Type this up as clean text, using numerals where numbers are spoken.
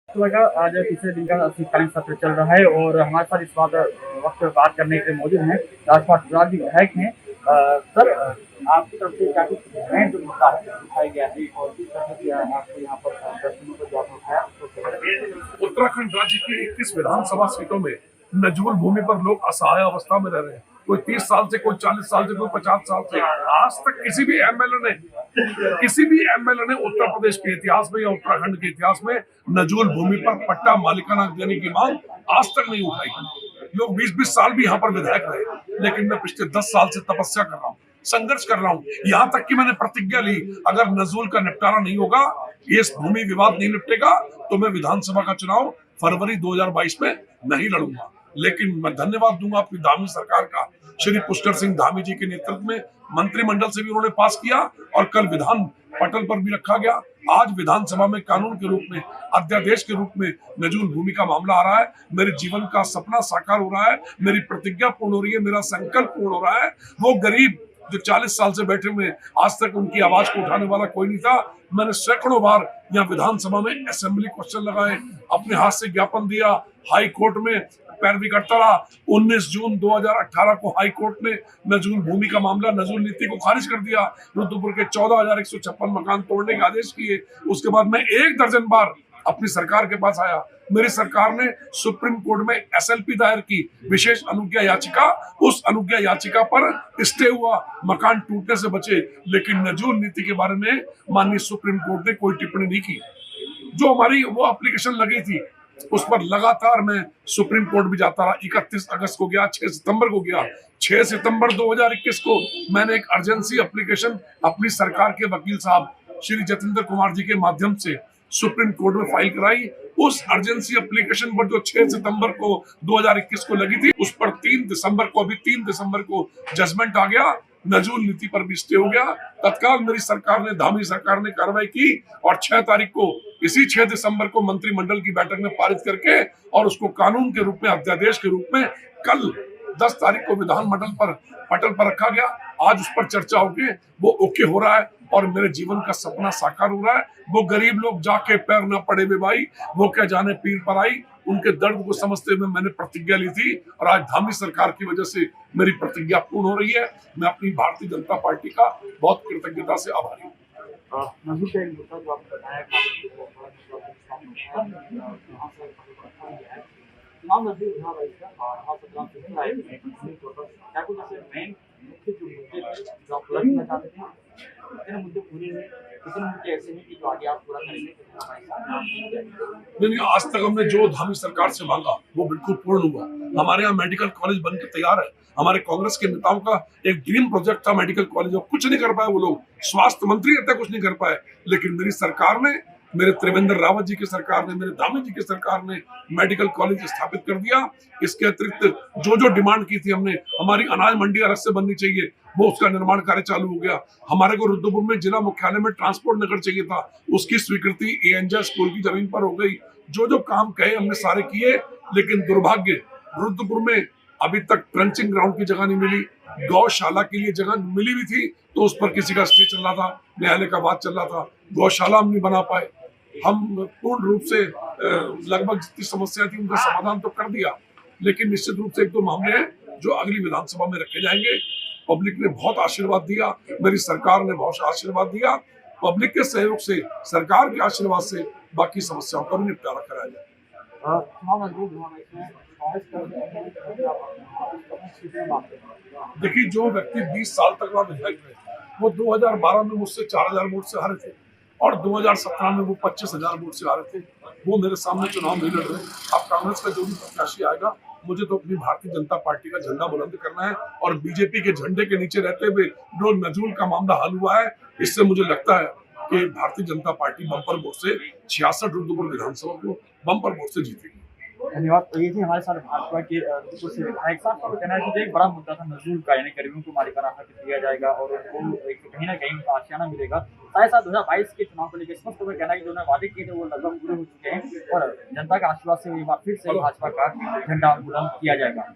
तो लगा आज तीसरे दिन का शीतकालीन सत्र चल रहा है और हमारे साथ इस वक्त बात करने के लिए मौजूद हैं राजपाल जी विधायक हैं। सर, आपकी तरफ से क्या कुछ नए जो मुद्दा है उठाया गया है और किस तरह से आपको यहाँ पर प्रश्नों को जवाब उठाया? उत्तराखंड राज्य की 21 विधानसभा सीटों में नजूल भूमि पर लोग असहाय अवस्था में रह रहे हैं। कोई 30 साल से, कोई 40 साल से, कोई 50 साल से। आज तक किसी भी एमएलए ने उत्तर प्रदेश के इतिहास में या उत्तराखंड के इतिहास में नजूल भूमि पर पट्टा मालिकाना देने की मांग आज तक नहीं उठाई। लोग 20-20 साल भी यहाँ पर विधायक रहे, लेकिन मैं पिछले 10 साल से तपस्या कर रहा हूँ, संघर्ष कर रहा हूँ। यहाँ तक कि मैंने प्रतिज्ञा ली, अगर नजूल का निपटारा नहीं होगा, ये भूमि विवाद नहीं निपटेगा, तो मैं विधानसभा का चुनाव फरवरी 2022 में नहीं लड़ूंगा। लेकिन मैं धन्यवाद दूंगा अपनी धामी सरकार का, श्री पुष्कर सिंह धामी जी के नेतृत्व में मंत्रिमंडल से भी उन्होंने पास किया और कल विधान पटल पर भी रखा गया। आज विधानसभा में कानून के रूप में, अध्यादेश के रूप में नजूल भूमि का मामला आ रहा है। मेरे जीवन का सपना साकार हो रहा है, मेरी प्रतिज्ञा पूर्ण हो रही है, मेरा संकल्प पूर्ण हो रहा है। वो गरीब जो 40 साल से बैठे हुए, आज तक उनकी आवाज को उठाने वाला कोई नहीं था। मैंने सैकड़ों बार यहाँ विधानसभा में असेंबली क्वेश्चन लगाए, अपने हाथ से ज्ञापन दिया, हाई कोर्ट में पैरवी करता रहा। 19 जून 2018 को हाई कोर्ट ने नजूल भूमि का मामला, नजूल नीति को खारिज कर दिया। रुद्रपुर के 14,156 मकान तोड़ने के आदेश किए। उसके बाद मैं 1 दर्जन बार अपनी सरकार के पास आया। मेरी सरकार ने सुप्रीम कोर्ट में एसएलपी दायर की, विशेष अनुज्ञा याचिका। उस अनुज्ञा याचिका पर स्टे हुआ, मकान टूटने से बचे। लेकिन नजूल नीति के बारे में माननीय सुप्रीम कोर्ट ने कोई टिप्पणी नहीं की। जो हमारी वो एप्लीकेशन लगी थी, उस पर लगातार मैं सुप्रीम कोर्ट भी जाता रहा। 31 अगस्त को गया, 6 सितंबर को गया। 6 सितंबर 2021 को मैंने एक अर्जेंसी एप्लीकेशन अपनी सरकार के वकील साहब श्री जतेंद्र कुमार जी के माध्यम से सुप्रीम कोर्ट में फाइल कराई। उस अर्जेंसी एप्लीकेशन पर जो 6 सितंबर को 2021 को लगी थी, उस पर 3 दिसंबर को जजमेंट आ गया। नजूल नीति पर भी स्टे हो गया। तत्काल मेरी सरकार ने, धामी सरकार ने कार्रवाई की और 6 तारीख को, इसी 6 दिसंबर को मंत्रिमंडल की बैठक में पारित करके और उसको कानून के रूप में, अध्यादेश के रूप में कल 10 तारीख को विधानमंडल पर पटल पर रखा गया। आज उस पर चर्चा होगी, वो ओके हो रहा है और मेरे जीवन का सपना साकार हो रहा है। वो गरीब लोग जाके पैर न पड़े वे भाई, वो क्या जाने पीर पर आई। उनके दर्द को समझते हुए मैंने प्रतिज्ञा ली थी और आज धामी सरकार की वजह से मेरी प्रतिज्ञा पूर्ण हो रही है। मैं अपनी भारतीय जनता पार्टी का बहुत कृतज्ञता से आभारी हूँ। नहीं, आज तक हमने जो धामी सरकार से मांगा वो बिल्कुल पूर्ण हुआ। हमारे यहाँ मेडिकल कॉलेज बनकर तैयार है। हमारे कांग्रेस के नेताओं का एक ड्रीम प्रोजेक्ट था मेडिकल कॉलेज, और कुछ नहीं कर पाए वो लोग। स्वास्थ्य मंत्री रहते कुछ नहीं कर पाए, लेकिन मेरी सरकार ने, मेरे त्रिवेंद्र रावत जी की सरकार ने, मेरे धामी जी की सरकार ने मेडिकल कॉलेज स्थापित कर दिया। इसके अतिरिक्त जो जो डिमांड की थी हमने, हमारी अनाज मंडी अलग से बननी चाहिए, वो उसका निर्माण कार्य चालू हो गया। हमारे को रुद्रपुर में जिला मुख्यालय में ट्रांसपोर्ट नगर चाहिए था, उसकी स्वीकृति एएनजे स्कूल की जमीन पर हो गई। जो जो काम कहे हमने सारे किए, लेकिन दुर्भाग्य रुद्रपुर में अभी तक ट्रंचिंग ग्राउंड की जगह नहीं मिली। गौशाला के लिए जगह मिली भी थी तो उस पर किसी का स्टे चल रहा था, न्यायालय का बात चल रहा था। गौशाला हम नहीं बना पाए। हम पूर्ण रूप से लगभग जितनी समस्या थी उनका समाधान तो कर दिया, लेकिन निश्चित रूप से 1-2 मामले हैं जो अगली विधानसभा में रखे जाएंगे। पब्लिक ने बहुत आशीर्वाद दिया, मेरी सरकार ने बहुत आशीर्वाद दिया। पब्लिक के सहयोग से, सरकार के आशीर्वाद से बाकी समस्याओं का भी निपटारा कराया जाए। देखिए, जो व्यक्ति 20 साल तक वहां विधायक रहे, वो 2012 में मुझसे 4000 वोट से हारे थे और 2017 में वो 25,000 वोट से हारे थे। वो मेरे सामने चुनाव नहीं लड़ रहे। अब कांग्रेस का जो भी प्रत्याशी आएगा, मुझे तो अपनी भारतीय जनता पार्टी का झंडा बुलंद करना है और बीजेपी के झंडे के नीचे रहते हुए जो नजूल का मामला हल हुआ है, इससे मुझे लगता है कि Bharatiya Janata party bumper vote से 66 रुद्रपुर विधानसभा को बम्पर वोट से जीतेगी। धन्यवाद। तो ये थी हमारे साथ भाजपा के रुद्रपुर से विधायक साहब का कहना है कि एक बड़ा मुद्दा था नजूल का, यानी कर्मियों को मालिकाना हक दिया जाएगा और उनको कहीं ना कहीं उनका आशियाना मिलेगा। साथ 2022 के चुनाव को लेकर स्पष्ट कहना है कि जो वादे किए थे वो लगभग पूरे हो चुके हैं और जनता के आशीर्वाद से एक बार फिर से भाजपा का झंडा बुलंद किया जाएगा।